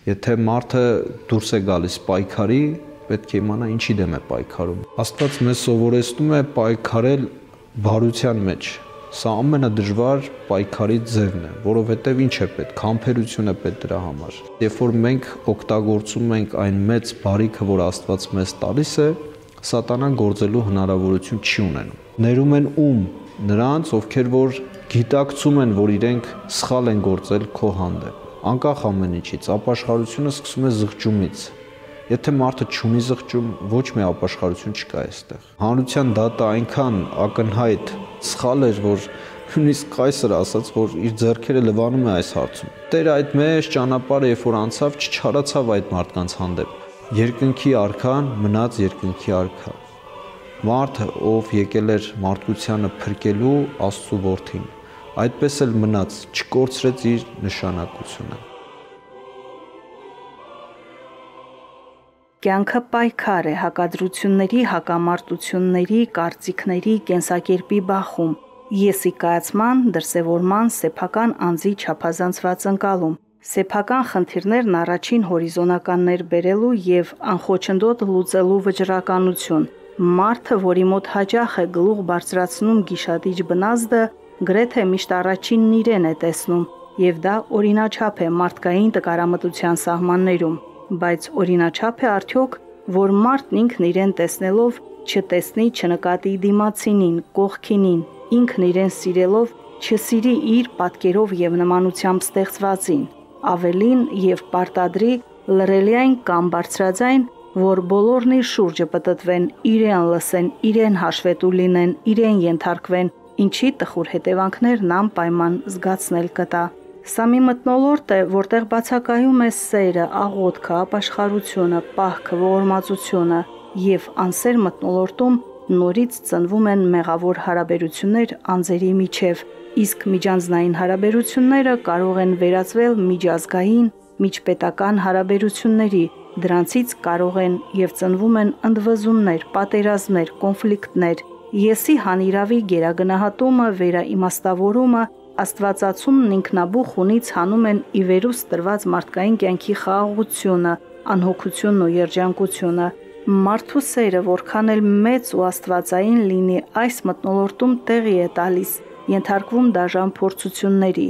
Եթե մարդը դուրս է գալիս պայքարի, պետք է իմանա ինչի դեմ է պայքարում։ Աստված մեզ սովորեցնում է պայքարել բարության մեջ։ Սա ամենադժվար պայքարի ձևն է, որովհետև ինչ է պետք, համբերություն է պետք դրա համար։ Երբ որ մենք օգտագործում ենք այն մեծ բարիքը, որ Աստված մեզ տալիս է, սատանան գործելու հնարավորություն չի ունենում։ Ներում են ում? Նրանց, ովքեր որ գիտակցում են, որ իրենք սխալ են գործել քո հանդեպ։ Անկախ ամեն ինչից, ապաշխարությունը սկսում է զղջումից։ Եթե մարդը չունի զղջում, ոչ մի ապաշխարություն չկա այստեղ։ Հանրության դատը այնքան ակնհայտ սխալ էր, որ նույնիսկ կայսրը ասաց, որ իր ձեռքերը լվանում է այս հարցում։ Տերը այդ մեծ ճանապարհը երբ որ անցավ, չչարացավ այդ մարդկանց հանդեպ։ Երկնքի արքան մնաց երկնքի արքա։ Մարդը, ով եկել էր մարդկությանը փրկելու, Աստծո որդին, այդպես էլ մնաց, չկորցրեց իր նշանակությունը։ Կյանքը պայքար է, հակադրությունների, հակամարտությունների, կարծիքների, կենսակերպի բախում, եսի կայացման, դրսևորման, սեփական անձի չափազանցված ընկալում, սեփական խնդիրներն առաջին հորիզոնականներ բերելու և անխոչնդոտ լուծելու վճռականություն, մարդը, որի մոտ հաճախ է գլուխ բարձրացնում գիշատիչ բնազդը, գրեթե միշտ առաջինն իրեն է տեսնում, և դա օրինաչափ է մարդկային տկարամտության սահմաններում, բայց օրինաչափ է արդյոք, որ մարդն ինքն իրեն տեսնելով չտեսնի, չնկատի դիմացինին, կողքինին, ինքն իրեն սիրելով չսիրի իր պատկերով և նմանությամբ ստեղծվածին, ավելին և պարտադրի լռելի այն կամ բարձրաձայն, որ բոլորն իր շուրջը պտտվեն, իրեն լսեն, իրեն հաշվետու լինեն, իրեն ենթարկվեն, ինչի տխուր հետևանքներն անպայման զգացնել կտա։ Սա մի մթնոլորտ է, որտեղ բացակայում է սերը, աղոթքը, ապաշխարությունը, պահքը, ողորմածությունը և անսեր մթնոլորտում նորից ծնվում են մեղավոր հարաբերություններ անձերի միջև, իսկ միջանձնային հարաբերությունները կարող են վերածվել միջազգային, միջպետական հարաբերությունների, դրանցից կարող են և ծնվում են ընդվզումներ, պատերազմներ, կոնֆլիկտներ, եսի հանիրավի գերագնահատումը, վերաիմաստավորումը, աստվածացումն ինքնաբուխ ունից հանում են ի վերուս տրված մարդկային կյանքի խաղաղությունը, անհոգությունն ու երջանկությունը։ Մարդու սերը որքան էլ մեծ ու աստվածային լինի, այս մթնոլորտում տեղի է տալիս, ենթարկվում դաժան փորձությունների։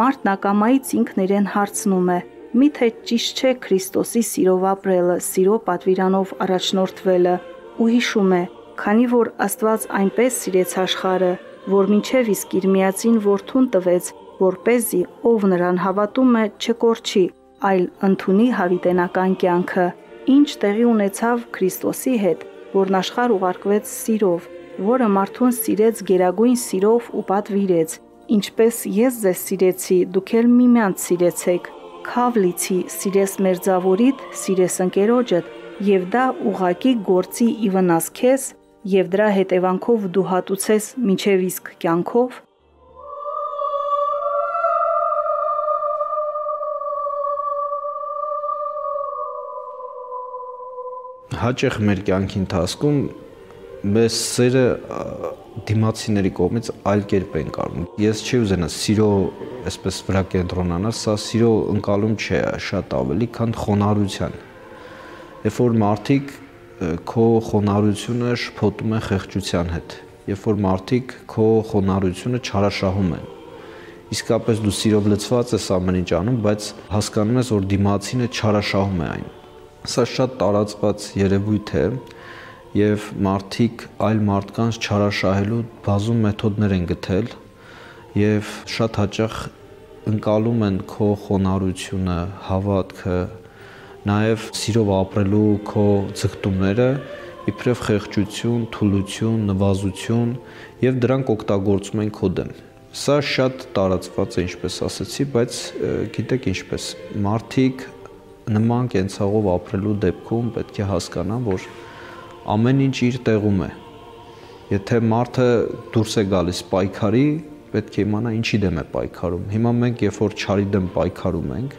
Մարդն ակամայից ինքն իրեն հարցնում է. միթե ճիշտ չէ Քրիստոսի սիրով ապրելը, սիրո պատվիրանով առաջնորդվելը, ու հիշում է, քանի որ Աստված այնպես սիրեց աշխարհը, որ մինչև իսկ իր միածին որդուն տվեց, որպեսզի ով նրան հավատում է չկորչի, այլ ընդունի հավիտենական կյանքը։ Ինչ տեղի ունեցավ Քրիստոսի հետ, որն աշխարհ ուղարկվեց սիրով, որը մարդուն սիրեց գերագույն սիրով ու պատվիրեց, ինչպես ես ձեզ սիրեցի, դուք էլ միմյանց սիրեցեք, քավ լիցի, սիրես մերձավորիդ, սիրես ընկերոջդ, և դա ուղղակի գործի ի վնաս քեզ, և դրա հետևանքով դու հատուցես մինչև իսկ կյանքով։ Հաճախ մեր կյանքի ընթացքում մեզ սերը դիմացիների կողմից այլ կերպ են կարում։ Ես չի ուզենա սիրո այսպես վրա կենտրոնանալ, սա սիրո ընկալում չէ, շատ ավելի, քան խոնարհության։ Երբ որ մարդիկ քո խոնարհությունը շփոթում են խեղճության հետ, երբ որ մարդիկ քո խոնարհությունը չարաշահում են, իսկապես դու սիրով լցված ես ամեն ինչ անում, բայց հասկանում ես, որ դիմացինը չարաշահում է այն։ Սա շատ տարածված երևույթ է և մարդիկ այլ մարդկանց չարաշահելու բազում մեթոդներ են գտել և շատ հաճախ ընկալում են քո խոնարհությունը, հավատքը, նաև սիրով ապրելու քո ձգտումները իբրև խեղճություն, թուլություն, նվազություն և դրանք օգտագործում են քո դեմ։ Սա շատ տարածված է, ինչպես ասացի, բայց գիտեք ինչպես, մարդիկ նման կենցաղով ապրելու դեպքում պետք է հասկանան, որ ամեն ինչ իր տեղում է։ Եթե մարդը դուրս է գալիս պայքարի, պետք է իմանա ինչի դեմ է պայքարում։ Հիմա մենք երբ որ չարի դեմ պայքարում ենք,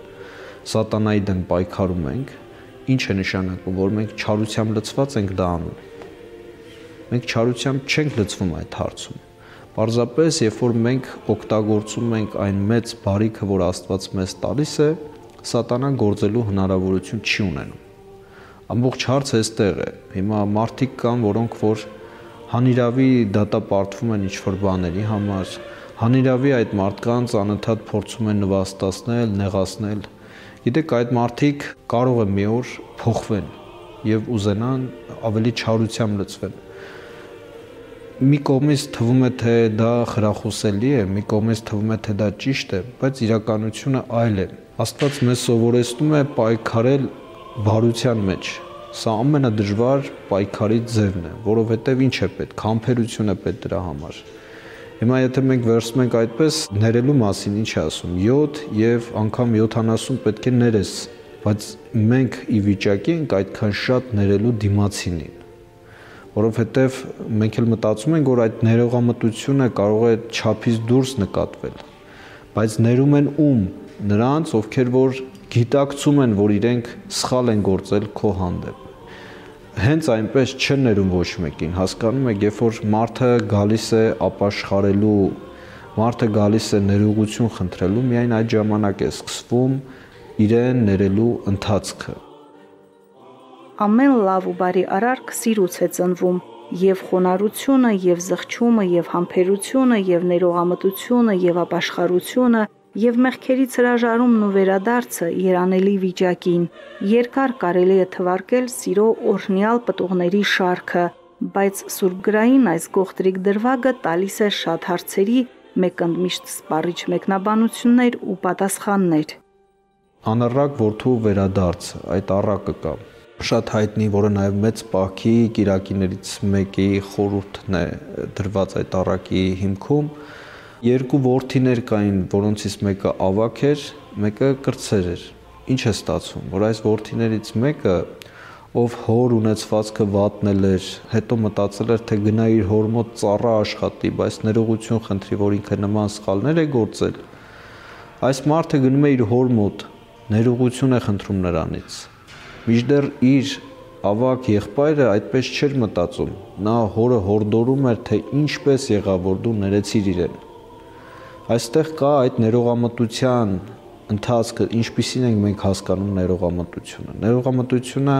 սատանայի դեմ պայքարում ենք, ինչ է նշանակում, որ մենք չարությամբ լցված ենք դա անում։ Մենք չարությամբ չենք լցվում այդ հարցում։ Պարզապես, երբ որ մենք օգտագործում ենք այն մեծ բարիքը, որ Աստված մեզ տալիս է, սատանան գործելու հնարավորություն չի ունենում։ Ամբողջ հարցը այստեղ է։ Հիմա մարդիկ կան, որոնք որ հանիրավի դատապարտվում են ինչ-որ բաների համար, հանիրավի այդ մարդկանց անընդհատ փորձում են նվաստացնել, նեղացնել։ Գիտեք, այդ մարդիկ կարող է մի օր փոխվեն եւ ուզենան ավելի չարությամբ լցվեն։ Մի կողմից թվում է, թե դա խրախուսելի է, մի կողմից թվում է, թե դա ճիշտ է, բայց իրականությունը այլ է։ Աստված մեզ սովորեցնում է պայքարել բարության մեջ։ Սա ամենադժվար պայքարի ձևն է, որովհետև ինչ է պետք, համբերություն է պետք դրա համար։ Հիմա եթե մենք վերցնում ենք այդպես, ներելու մասին ինչ է ասում, 7 եւ անգամ 70 պետք է ներես, բայց մենք ի վիճակի ենք այդքան շատ ներելու դիմացինին, որովհետև մենք էլ մտածում ենք, որ այդ ներողամտությունը կարող է չափից դուրս նկատվել, բայց ներում են ում, նրանց, ովքեր որ գիտակցում են, որ իրենք սխալ են գործել քո հանդեպ։ Հենց այնպես չեն ներում ոչ մեկին, հասկանում եք, երբ որ մարդը գալիս է ապաշխարելու, մարդը գալիս է ներողություն խնդրելու, միայն այդ ժամանակ է սկսվում իրեն ներելու ընթացքը։ Ամեն լավ ու բարի արարք սիրուց է ծնվում, եւ խոնարհությունը, եւ զղջումը, եւ համբերությունը, եւ ներողամտությունը, եւ ապաշխարությունը, եւ մեղքերից հրաժարումն ու վերադարձը երանելի վիճակին։ Երկար կարելի է թվարկել սիրո օրհնյալ պտուղների շարքը, բայց Սուրբգրային այս գողտրիկ դրվագը տալիս է շատ հարցերի մեկ ընդմիշտ սպառիչ մեկնաբանություններ ու պատասխաններ։ Անառակ որդու վերադարձը, այդ առակը կա։ Շատ հայտնի, որը նաև մեծ պահքի կիրակիներից մեկի խորհուրդն է դրված այդ առակի հիմքում։ Երկու որդիներ կային, որոնցից մեկը ավագ էր, մեկը կրտսեր էր։ Ինչ է ստացվում, որ այս որդիներից մեկը, ով հոր ունեցվածքը վատնել էր, հետո մտածել էր, թե գնա իր հոր մոտ ծառա աշխատի, բայց ներողություն խնդրի, որ ինքը նման սխալներ է գործել։ Այս մարդը գնում է իր հոր մոտ, ներողություն է խնդրում նրանից։ Մինչդեռ իր ավագ եղբայրը այդպես չէր մտածում։ Նա հորը հորդորում էր, թե ինչպես եղավ, որ դու ներեցիր իրեն։ Այստեղ կա այդ ներողամտության ընթացքը, ինչպիսին ենք մենք հասկանում ներողամտությունը։ Ներողամտությունը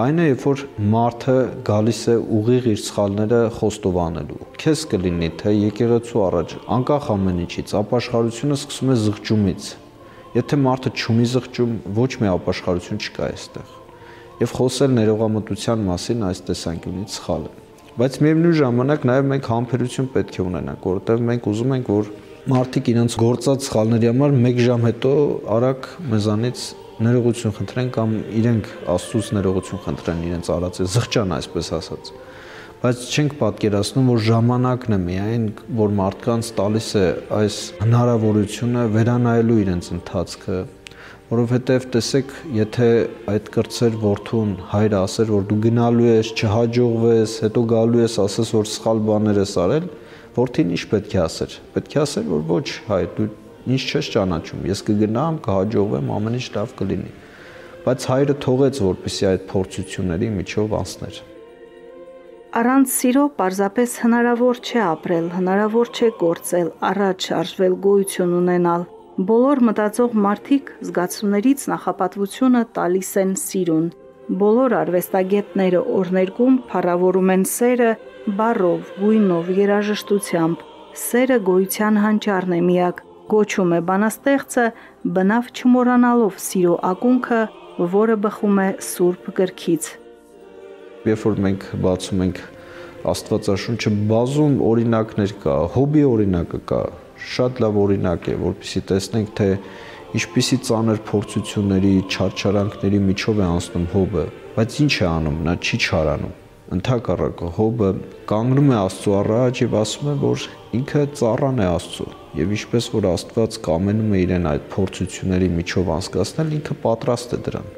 այն է, երբ որ մարդը գալիս է ուղիղ իր սխալները խոստովանելու։ Քեզ կլինի, թե եկեղեցու առաջ, անկախ ամեն ինչից, ապաշխարությունը սկսում է զղջումից։ Եթե մարդը չունի զղջում, ոչ մի ապաշխարություն չկա այստեղ։ Եվ խոսել ներողամտության մասին այս տեսանկյունից սխալ է։ Բայց միևնույն ժամանակ նաև մենք համբերություն պետք է ունենանք, որովհետև մենք ուզում ենք, որ մարդիկ իրենց գործած սխալների համար 1 ժամ հետո արագ մեզանից ներողություն խնդրեն կամ իրենք Աստծուց ներողություն խնդրեն իրենց արածը, զղջան այսպես ասած։ Բայց չենք պատկերացնում, որ ժամանակն է միայն, որ մարդկանց տալիս է այս հնարավորությունը վերանայելու իրենց ընթացքը, որովհետև տեսեք, եթե այդ կրտսեր որդուն հայրը ասեր, որ դու գնալու ես, չհաջողվես, հետո գալու ես, ասես, որ սխալ բաներ ես արել, որդին ինչ պետք է ասեր։ Պետք է ասեր, որ ոչ, հայր, դու ինչ չես ճանաչում, ես կգնամ, կհաջողվեմ, ամեն ինչ լավ կլինի։ Բայց հայրը թողեց, որպեսզի այդ փորձությունների միջով անցներ։ Առանց սիրո պարզապես հնարավոր չէ ապրել, հնարավոր չէ գործել, առաջ շարժվել, գոյություն ունենալ։ Բոլոր մտածող մարդիկ զգացումներից նախապատվությունը տալիս են սիրուն։ Բոլոր արվեստագետները օրներգում փառավորում են սերը բառով, գույնով, երաժշտությամբ։ Սերը գոյության հանճարն է միակ, գոչում է բանաստեղծը, բնավ չմոռանալով սիրո ակունքը, որը բխում է Սուրբ գրքից։ Երբ որ մենք բացում ենք Աստվածաշունչը, բազում օրինակներ կա, Հոբի օրինակը կա, շատ լավ օրինակ է, որպեսզի տեսնենք, թե ինչպիսի ծանր փորձությունների, չարչարանքների միջով է անցնում Հոբը, բայց ինչ է անում, նա չի չարանում։ Ընդհակառակը Հոբը կանգնում է Աստծո առաջ եւ ասում է, որ ինքը ծառան է Աստծո, եւ ինչպես որ Աստված կամենում է իրեն այդ փորձությունների միջով անցկացնել, ինքը պատրաստ է դրան։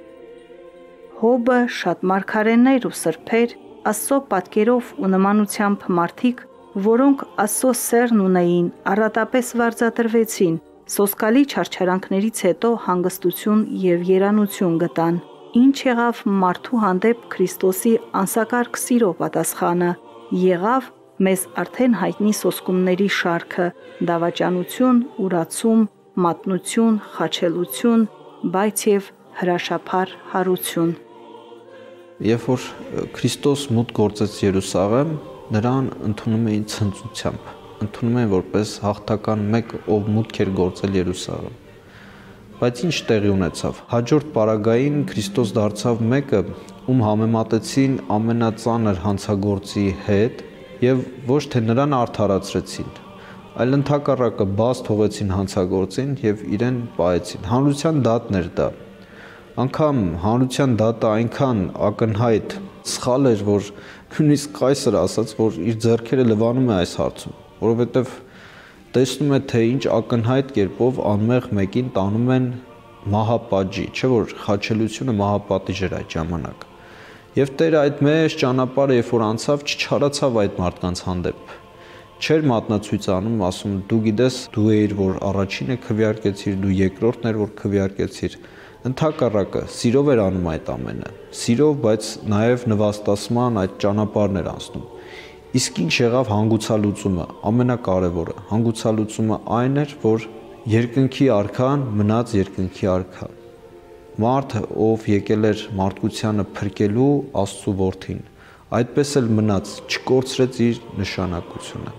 Հոբը շատ մարգարեներ ու սրբեր, Աստծո պատկերով ու նմանությամբ մարդիկ, որոնք Աստծո սերն ունեին, առատապես վարձատրվեցին, սոսկալի չարչարանքներից հետո հանգստություն եւ երանություն գտան։ Ինչ եղավ մարդու հանդեպ Քրիստոսի անսակարգ սիրո պատասխանը։ Եղավ մեզ արդեն հայտնի սոսկումների շարքը՝ դավաճանություն, ուրացում, մատնություն, խաչելություն, բայց եւ հրաշափառ հարություն։ Երբ որ Քրիստոս մուտք գործեց Երուսաղեմ, նրան ընդունում էին ցնծությամբ, ընդունում էին որպես հաղթական մեկ, ով մուտք էր գործել Երուսաղեմ։ Բայց ինչ տեղի ունեցավ։ Հաջորդ պարագային Քրիստոս դարձավ մեկը, ում համեմատեցին ամենածանր հանցագործի հետ եւ ոչ թե նրան արդարացրեցին, այլ ընդհակառակը բաց թողեցին հանցագործին եւ իրեն պահեցին։ Հանրության դատն էր դա։ Անկամ հանրության դատը այնքան ակնհայտ սխալ էր, որ նույնիսկ Կայսրը ասաց, որ իր ձեռքերը լվանում է այս հարցում, որովհետև տեսնում է, թե ինչ ակնհայտ կերպով անմեղ մեկին տանում են մահապատժի, չէ՞ որ խաչելությունը մահապատիժ էր այդ ժամանակ։ Եվ Տերը այդ մեծ ճանապարհը, երբ որ անցավ, չչարացավ այդ մարդկանց հանդեպ։ Չէր մատնացույց անում, ասում դու գիտես, դու էիր, որ առաջինը քվեարկեցիր, դու երկրորդն էր, որ քվեարկեցիր։ Ընդհակառակը սիրով էր անում այդ ամենը, սիրով, բայց նաև նվաստացման այդ ճանապարհն էր անցնում։ Իսկ ինչ եղավ հանգուցալուծումը, ամենակարևորը, հանգուցալուծումը այն էր, որ երկնքի արքան մնաց երկնքի արքա։ Մարդը, ով եկել էր մարդկությանը փրկելու Աստծո որդին, այդպես էլ մնաց, չկորցրեց իր նշանակությունը։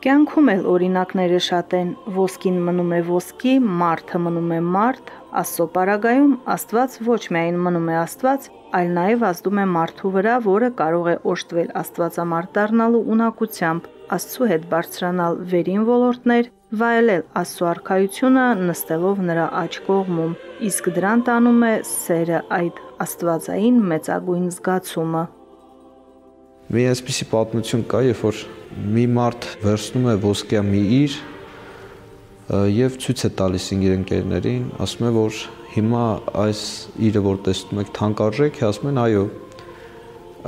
Կյանքում էլ օրինակները շատ են, ոսկին մնում է ոսկի, մարդը մնում է մարդ, Աստծո պարագայում Աստված ոչ միայն մնում է Աստված, այլ նաև ազդում է մարդու վրա, որը կարող է օժտվել աստվածամարդ դառնալու ունակությամբ, Աստծո հետ բարձրանալ վերին ոլորտներ, վայելել Աստծո արքայությունը նստելով նրա աջ կողմում, իսկ դրան տանում է սերը, այդ աստվածային մեծագույն զգացումը։ Մի այսպիսի պատմություն կա, երբ որ մի մարդ վերցնում է ոսկյա մի իր եւ ցույց է տալիս իր ընկերներին, ասում է, որ հիմա այս իրը, որ տեսնում եք, թանկարժեք է, ասում են, այո,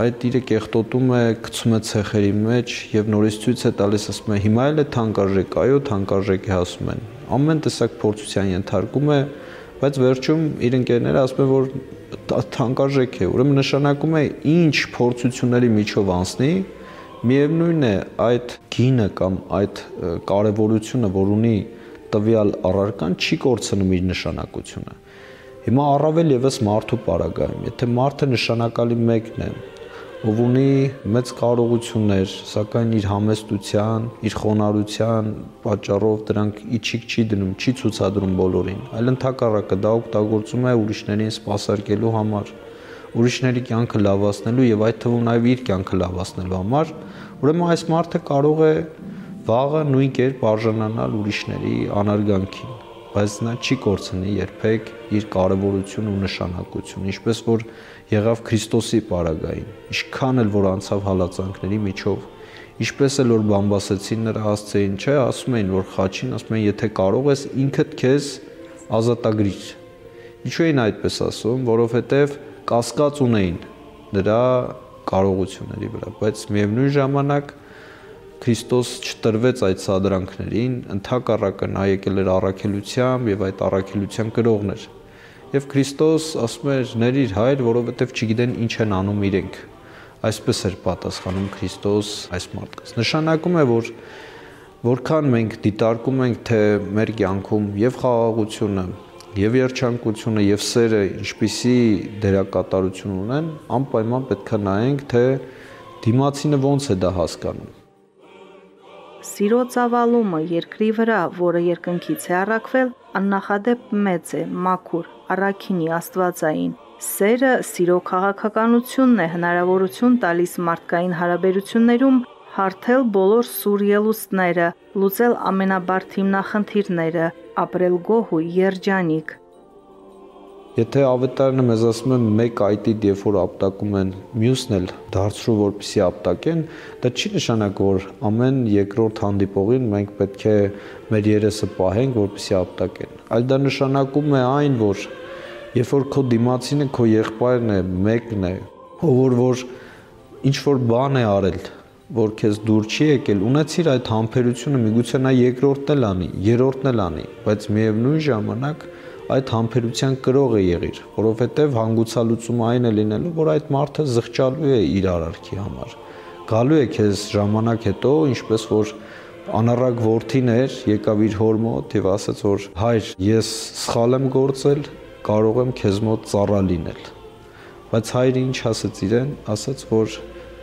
այդ իրը կեղտոտում է, գցում է ցեխերի մեջ եւ նորից ցույց է տալիս, ասում է, հիմա էլ է թանկարժեք, այո, թանկարժեք է, ասում են։ Ամեն տեսակ փորձության ենթարկում է, բայց վերջում իր ընկերները ասում են, որ թանկարժեք է, ուրեմն նշանակում է ինչ փորձությունների միջով անցնի, միևնույն է այդ գինը կամ այդ կարևորությունը, որ ունի տվյալ առարկան, չի կորցնում իր նշանակությունը։ Հիմա առավել եւս մարդու պարագայում, եթե մարդը նշանակալի մեկն է, ով ունի մեծ կարողություններ, սակայն իր համեստության, իր խոնարհության պատճառով դրանք իջիկ չի դնում, չի ցուցադրում բոլորին, այլ ընդհակառակը դա օգտագործում է ուրիշներին սպասարկելու համար, ուրիշների կյանքը լավացնելու եւ այդ թվում նաեւ իր կյանքը լավացնելու համար, ուրեմն այս մարդը կարող է վաղը նույն կերպ արժանանալ ուրիշների անարգանքին, բայց նա չի կորցնի երբեք իր կարևորությունը ու նշանակությունը, ինչպես որ եղավ Քրիստոսի պարագային, ինչքան էլ որ անցավ հալածանքների միջով, ինչպես էլ որ բամբասեցին նրա հասցեին, չէ, ասում էին, որ խաչին, ասում են, եթե կարող ես ինքդ քեզ ազատագրիր։ Ինչու էին այդպես ասում, որովհետև կասկած ունեին նրա կարողությունների վրա, բայց միևնույն ժամանակ Քրիստոս չտրվեց այդ սադրանքներին, ընդհակառակը նա եկել էր առաքելությամբ եւ այդ առաքելության կրողն էր։ Եվ Քրիստոս ասում էր՝ «Ների՛ր Հայր, որովհետեւ չգիտեն ինչ են անում իրենք»։ Այսպես էր պատասխանում Քրիստոս այս մարդկանց։ Նշանակում է, որ որքան մենք դիտարկում ենք, թե մեր կյանքում եւ խաղաղությունը, եւ երջանկությունը, եւ սերը ինչպիսի դերակատարություն ունեն, անպայման պետք է նայենք, թե դիմացինը ոնց է դա հասկանում։ Սիրո ծավալումը երկրի վրա, որը երկնքից է առաքվել, աննախադեպ մեծ է, մաքուր, առաքինի, աստվածային։ Սերը սիրո քաղաքականությունն է հնարավորություն տալիս մարդկային հարաբերություններում հարթել բոլոր սուր ելուստները, լուծել ամենաբարդ հիմնախնդիրները, ապրել գոհ ու երջանիկ։ Եթե ավետարանը մեզ ասում է մեկ այտիդ, երբ որ ապտակում են, մյուսն էլ դարձրու, որպեսզի ապտակեն, դա չի նշանակում, որ ամեն երկրորդ հանդիպողին մենք պետք է մեր երեսը պահենք, որպեսզի ապտակեն։ Այլ դա նշանակում է այն, որ երբ որ քո դիմացինը քո եղբայրն է, մեկն է, ով որ ինչ որ բան է արել, որ քեզ դուր չի եկել, ունեցիր այդ համբերությունը, միգուցե նա երկրորդն էլ անի, երրորդն էլ անի, բայց միևնույն ժամանակ այդ համբերության կրող է եղիր, որովհետև հանգուցալուծումը այն է լինելու, որ այդ մարդը զղջալու է իր արարքի համար։ Գալու է քեզ ժամանակ հետո, ինչպես որ Անառակ որդին էր, եկավ իր հոր մոտ եւ ասաց, որ հայր, ես սխալ եմ գործել, կարող եմ քեզ մոտ ծառա լինել։ Բայց հայրը ինչ ասաց իրեն, ասաց, որ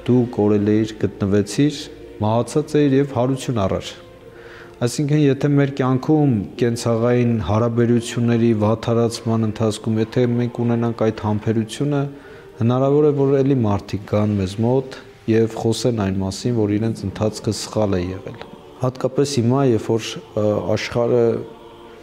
դու կորել էիր, գտնվեցիր, մահացած էիր եւ հարություն առար։ Այսինքն, եթե մեր կյանքում կենցաղային հարաբերությունների վատթարացման ընթացքում, եթե մենք ունենանք այդ համբերությունը, հնարավոր է, որ էլի մարդիկ գան մեզ մոտ եւ խոսեն այն մասին, որ իրենց ընթացքը սխալ է եղել։ Հատկապես հիմա, երբ որ աշխարհը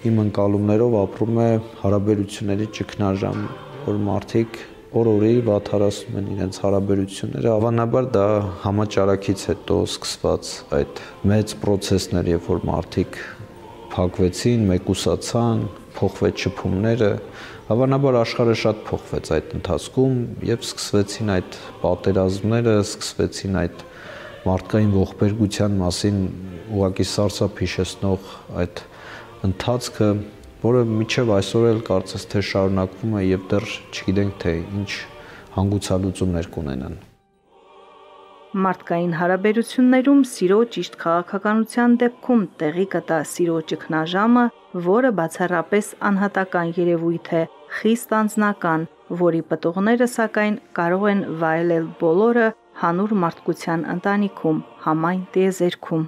իմ ընկալումներով ապրում է հարաբերությունների ճգնաժամ, որ մարդիկ օր-օրի վատթարացնում են իրենց հարաբերությունները, հավանաբար դա համաճարակից հետո սկսված այդ մեծ process-ներ, երբ որ մարդիկ փակվեցին, մեկուսացան, փոխվեց շփումները, հավանաբար աշխարհը շատ փոխվեց այդ ընթացքում եւ սկսվեցին այդ պատերազմները, սկսվեցին այդ մարդկային ողբերգության մասին ուղղակի սարսափ հիշեցնող այդ ընթացքը, որը մինչև այսօր էլ կարծես թե շարունակվում է եւ դեռ չգիտենք թե ինչ հանգուցալուծումներ կունենան։ Մարդկային հարաբերություններում սիրո ճիշտ քաղաքականության դեպքում տեղի կտա սիրո ճգնաժամը, որը բացառապես անհատական երևույթ է, խիստ անձնական, որի պտուղները սակայն կարող են վայելել բոլորը հանուր մարդկության ընտանիքում, համայն տիեզերքում։